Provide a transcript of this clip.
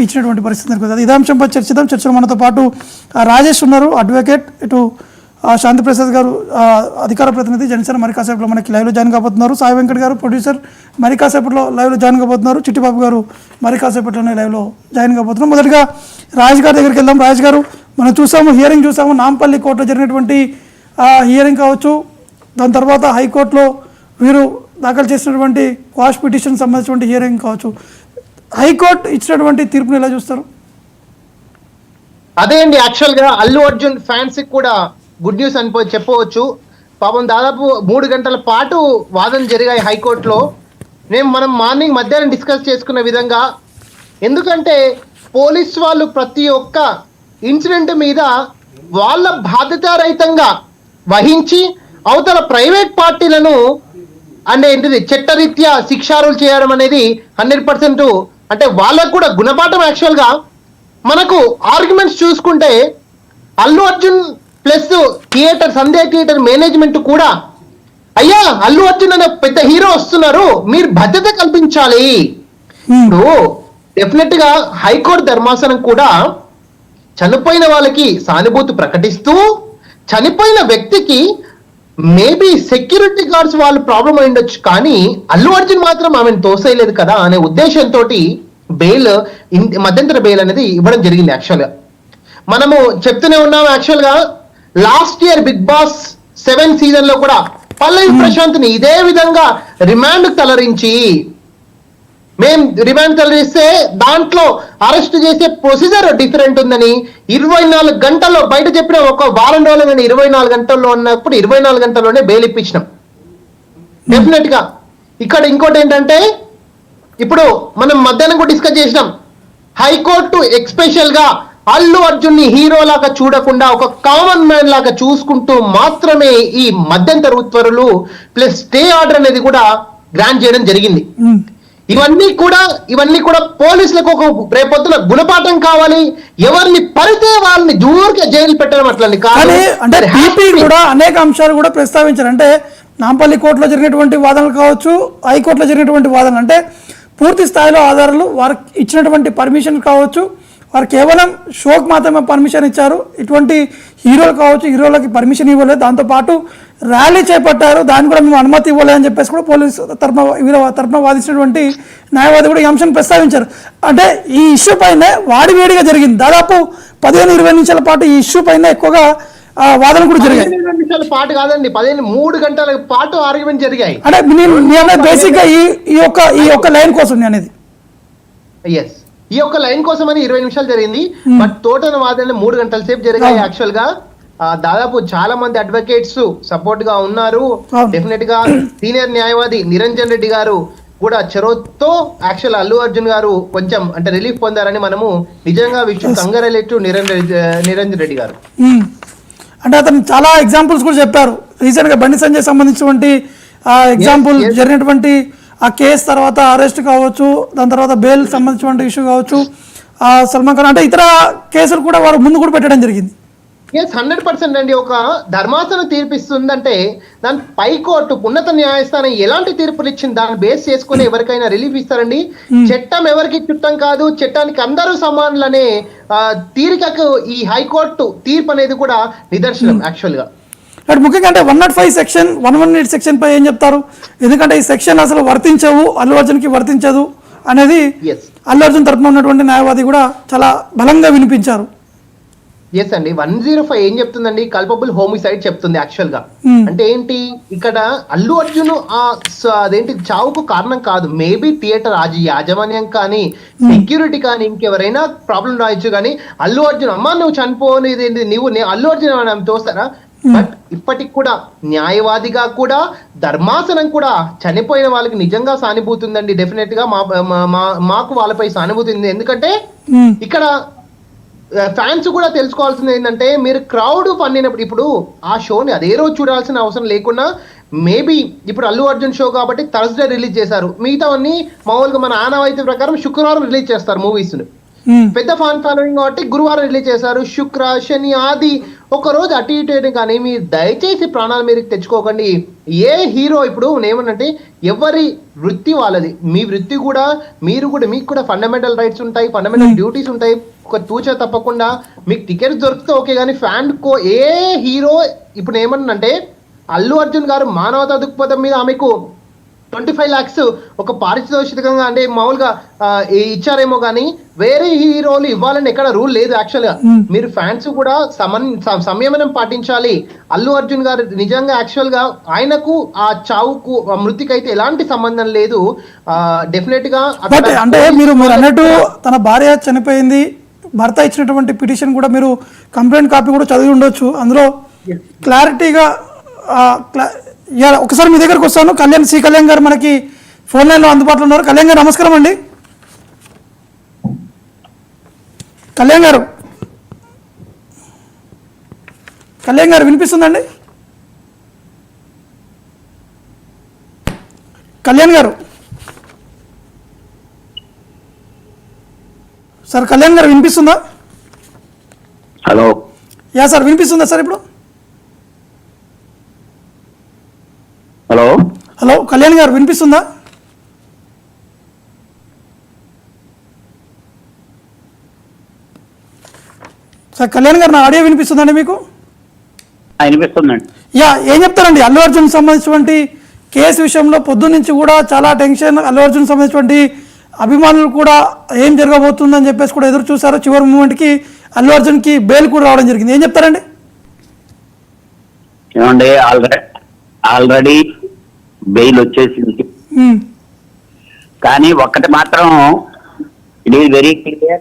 ఇచ్చినటువంటి పరిస్థితి కనిపిస్తుంది. ఇదే అంశంపై చర్చిద్దాం. చర్చలో మనతో పాటు రాజేష్ ఉన్నారు, అడ్వకేట్, ఇటు శాంతి ప్రసాద్ గారు అధికార ప్రతినిధి జనసేన, మరి కాసేపట్లో మనకి లైవ్లో జాయిన్ కాబోతున్నారు. సాయి వెంకట్ గారు ప్రొడ్యూసర్, మరి కాసేపట్లో లైవ్లో జాయిన్ కాబోతున్నారు. చిట్టిబాబు గారు మరి కాసేపట్లోనే లైవ్లో జాయిన్ కాబోతున్నారు. మొదటిగా రాజ్ గారి దగ్గరికి వెళ్దాం. రాజ్ గారు, మనం హియరింగ్ చూసాము. నాంపల్లి కోర్టులో జరిగినటువంటి హియరింగ్ కావచ్చు, దాని తర్వాత హైకోర్టులో వీరు దాఖలు చేసినటువంటి క్వాష్ పిటిషన్ సంబంధించినటువంటి హియరింగ్ కావచ్చు, హైకోర్టు ఇచ్చినటువంటి తీర్పును ఎలా చూస్తారు? అదే అండి, యాక్చువల్గా అల్లు అర్జున్ ఫ్యాన్స్ కూడా గుడ్ న్యూస్ అని చెప్పవచ్చు. పాపం దాదాపు 3 గంటల పాటు వాదన జరిగాయి హైకోర్టులో. మనం మధ్యాహ్నం డిస్కస్ చేసుకున్న విధంగా, ఎందుకంటే పోలీస్ వాళ్ళు ప్రతి ఒక్క ఇన్సిడెంట్ మీద వాళ్ళ బాధ్యతారహితంగా వహించి అవతల ప్రైవేట్ పార్టీలను చట్టరీత్యా శిక్షారులు చేయడం అనేది 100% అంటే వాళ్ళకు కూడా గుణపాఠం. యాక్చువల్గా మనకు ఆర్గ్యుమెంట్స్ చూసుకుంటే అల్లు అర్జున్ ప్లస్ సంధ్య థియేటర్ మేనేజ్మెంట్ కూడా, అయ్యా అల్లు అర్జున్ అనే పెద్ద హీరో వస్తున్నారు, మీరు భద్రత కల్పించాలి. ఇప్పుడు డెఫినెట్ గా హైకోర్టు ధర్మాసనం కూడా చనిపోయిన వాళ్ళకి సానుభూతి ప్రకటిస్తూ, చనిపోయిన వ్యక్తికి మేబీ సెక్యూరిటీ గార్డ్స్ వాళ్ళు ప్రాబ్లం అయి ఉండొచ్చు, కానీ అల్లు అర్జున్ మాత్రం ఆమెను తోసేయలేదు కదా అనే ఉద్దేశంతో బెయిల్, మధ్యంతర బెయిల్ అనేది ఇవ్వడం జరిగింది. యాక్చువల్గా మనము చెప్తూనే ఉన్నాం, యాక్చువల్గా last year Bigg Boss 7 season లో కూడా పల్లవి ప్రశాంత్ ని ఇదే విధంగా రిమాండ్ తలరించి, తలరిస్తే దాంట్లో అరెస్ట్ చేసే ప్రొసీజర్ డిఫరెంట్ ఉందని 24 గంటల్లో బయట చెప్పిన, ఒక వారం రోజులు 24 గంటల్లో ఉన్నప్పుడు 24 గంటల్లోనే బెయిల్ ఇప్పించినాం. డెఫినెట్ గా ఇక్కడ ఇంకోటి ఏంటంటే, ఇప్పుడు మనం మధ్యాహ్నం కూడా డిస్కస్ చేసినాం, హైకోర్టు ఎక్స్పెషల్ గా అల్లు అర్జున్ ని హీరో లాగా చూడకుండా ఒక కామన్ మ్యాన్ లాగా చూసుకుంటూ మాత్రమే ఈ మధ్యంతర ఉత్తర్వులు ప్లస్ స్టే ఆర్డర్ అనేది కూడా గ్రాంట్ చేయడం జరిగింది. ఇవన్నీ కూడా పోలీసులకు ఒక రేపొద్దున గుణపాఠం కావాలి. ఎవరిని పడితే వాళ్ళని జూరుగా జైలు పెట్టడం అట్లని కాదు. అంటే కూడా అనేక అంశాలు కూడా ప్రస్తావించారు. అంటే నాంపల్లి కోర్టులో జరిగినటువంటి వాదనలు కావచ్చు, హైకోర్టులో జరిగినటువంటి వాదనలు, అంటే పూర్తి స్థాయిలో ఆధారాలు, వారికి ఇచ్చినటువంటి పర్మిషన్ కావచ్చు, వారు కేవలం షోకి మాత్రమే పర్మిషన్ ఇచ్చారు, ఇటువంటి హీరోలు కావచ్చు హీరోలకి పర్మిషన్ ఇవ్వలేదు, దాంతోపాటు ర్యాలీ చేపట్టారు, దాన్ని కూడా మేము అనుమతి ఇవ్వలేదు అని చెప్పేసి కూడా పోలీసు తరఫున వాదించినటువంటి న్యాయవాది కూడా ఈ అంశాన్ని ప్రస్తావించారు. అంటే ఈ ఇష్యూ పైన వాడివేడిగా జరిగింది. దాదాపు 15-20 నిమిషాల పాటు ఈ ఇష్యూ పైన ఎక్కువగా వాదన కూడా జరిగాయి. 15 నిమిషాల పాటు కాదండి, 3 గంటల పాటు ఆర్గ్యుమెంట్ జరిగాయి. అంటే నేను బేసిక్ గా ఈ యొక్క లైన్ కోసం అనేది, ఈ యొక్క లైన్ కోసం అని 20 నిమిషాలు జరిగింది. బట్ టోటల్ వాదనలు 3 గంటల సేపు జరిగాయి. యాక్చువల్ గా దాదాపు చాలా మంది అడ్వకేట్స్ సపోర్ట్ గా ఉన్నారు. డెఫినెట్ గా సీనియర్ న్యాయవాది నిరంజన్ రెడ్డి గారు కూడా చొరవతో యాక్చువల్ అల్లు అర్జున్ గారు కొంచెం రిలీఫ్ పొందారని మనము నిజంగా కంగ్రాచులేట్ నిరంజన్ రెడ్డి గారు. అంటే అతను చాలా ఎగ్జాంపుల్స్ కూడా చెప్పారు. రీసెంట్ గా బండి సంజయ్ సంబంధించినటువంటి ఎగ్జాంపుల్ జరిగినటువంటి ఆ కేసు తర్వాత అరెస్ట్ కావచ్చు, దాని తర్వాత బెయిల్ సంబంధించిన ఇష్యూ కావచ్చు, సల్మాన్ ఖాన్, అంటే ఇతర కేసులు కూడా వారు ముందు కూడా పెట్టడం జరిగింది. 100% అండి. ఒక ధర్మాసనం తీర్పిస్తుందంటే దాని పైకోర్టు ఉన్నత న్యాయస్థానం ఎలాంటి తీర్పులు ఇచ్చింది దాన్ని బేస్ చేసుకుని ఎవరికైనా రిలీఫ్ ఇస్తారండి. చట్టం ఎవరికి చుట్టం కాదు, చట్టానికి అందరూ సమానులనే తీరికకు ఈ హైకోర్టు తీర్పు అనేది కూడా నిదర్శనం. యాక్చువల్ గా ముఖ్యంగా అంటే 105 సెక్షన్ 118 సెక్షన్ పై ఏం చెప్తారు? ఎందుకంటే ఈ సెక్షన్ అసలు వర్తించవు, అల్లు అర్జున్కి వర్తించదు అనేది అల్లు అర్జున్ తరఫున ఉన్నటువంటి న్యాయవాది కూడా చాలా బలంగా వినిపించారు. ఎస్ అండి, 105 ఏం చెప్తుందండి? కల్పబుల్ హోమిసైడ్ చెప్తుంది. యాక్చువల్ గా అంటే ఏంటి, ఇక్కడ అల్లు అర్జున్ చావుకు కారణం కాదు. మేబీ థియేటర్ యాజమాన్యం కానీ సెక్యూరిటీ కానీ ఇంకెవరైనా ప్రాబ్లం రాయొచ్చు, కానీ అల్లు అర్జున్ అమ్మా నువ్వు చనిపోనేది నువ్వు అల్లు అర్జున్ తోస్తారా? బట్ ఇప్పటికి కూడా న్యాయవాదిగా కూడా ధర్మాసనం కూడా చనిపోయిన వాళ్ళకి నిజంగా సానుభూతి ఉందండి. డెఫినెట్ గా మాకు వాళ్ళపై సానుభూతి ఉంది. ఎందుకంటే ఇక్కడ ఫ్యాన్స్ కూడా తెలుసుకోవాల్సింది ఏంటంటే, మీరు క్రౌడ్ పండినప్పుడు ఇప్పుడు ఆ షోని అదే రోజు చూడాల్సిన అవసరం లేకుండా, మేబీ ఇప్పుడు అల్లు అర్జున్ షో కాబట్టి థర్స్డే రిలీజ్ చేశారు, మిగతావన్నీ మామూలుగా మన ఆనవాయితీ ప్రకారం శుక్రవారం రిలీజ్ చేస్తారు మూవీస్. పెద్ద ఫ్యాన్ ఫాలోయింగ్ కాబట్టి గురువారం రిలీజ్ చేశారు. శుక్ర, శని, ఆది ఒక రోజు అటు ఇటు అయినా కానీ మీరు దయచేసి ప్రాణాలు మీరు తెచ్చుకోకండి. ఏ హీరో ఇప్పుడు ఏమనంటే ఎవరి వృత్తి వాళ్ళది. మీ వృత్తి కూడా మీకు కూడా ఫండమెంటల్ రైట్స్ ఉంటాయి, ఫండమెంటల్ డ్యూటీస్ ఉంటాయి. ఒక తూచ తప్పకుండా మీకు టికెట్స్ దొరికితే ఓకే, కానీ ఫ్యాన్ కో ఏ హీరో ఇప్పుడు ఏమన్నంటే అల్లు అర్జున్ గారు మానవతా దృక్పథం మీద ఆమెకు 25 lakhs ఒక పారితోషికంగా అంటే మామూలుగా ఇచ్చారేమో కానీ వేరే హీరోలు ఇవ్వాలని ఎక్కడ రూల్ లేదు. యాక్చువల్గా మీరు ఫ్యాన్స్ కూడా సంయమనం పాటించాలి. అల్లు అర్జున్ గారు నిజంగా యాక్చువల్గా ఆయనకు ఆ చావుకు ఆ మృతికి అయితే ఎలాంటి సంబంధం లేదు. డెఫినెట్ గా అంటే మీరు అన్నట్టు తన భార్య చనిపోయింది, భర్త ఇచ్చినటువంటి పిటిషన్ కూడా మీరు కంప్లైంట్ కాపీ కూడా చదివి ఉండొచ్చు. అందులో క్లారిటీగా ఒకసారి మీ దగ్గరకు వస్తాను. కళ్యాణ్ గారు మనకి ఫోన్ లైన్లో అందుబాటులో ఉన్నారు. కళ్యాణ్ గారు నమస్కారం అండి. కళ్యాణ్ గారు వినిపిస్తుందండి? కళ్యాణ్ గారు సార్, కళ్యాణ్ గారు వినిపిస్తుందా? హలో. యా సార్, వినిపిస్తుందా సార్ ఇప్పుడు? హలో కళ్యాణ్ గారు వినిపిస్తుందా? సార్ కళ్యాణ్ గారు, నా ఆడియో వినిపిస్తుందండి మీకు? వినిపిస్తుందండి. యా, ఏం చెప్తారండి అల్లు అర్జున్ సంబంధించినటువంటి కేసు విషయంలో? పొద్దున్న నుంచి కూడా చాలా టెన్షన్. అల్లు అర్జున్ సంబంధించినటువంటి అభిమానులు కూడా ఏం జరగబోతుందని చెప్పేసి కూడా ఎదురు చూశారు. చివరి మూమెంట్కి అల్లు అర్జున్కి బెయిల్ కూడా రావడం జరిగింది. ఏం చెప్తారండి? ఏమండి, ఆల్రెడీ బెయిల్ వచ్చేసింది. కానీ ఒక్కటి మాత్రం ఇట్ ఈస్ వెరీ క్లియర్.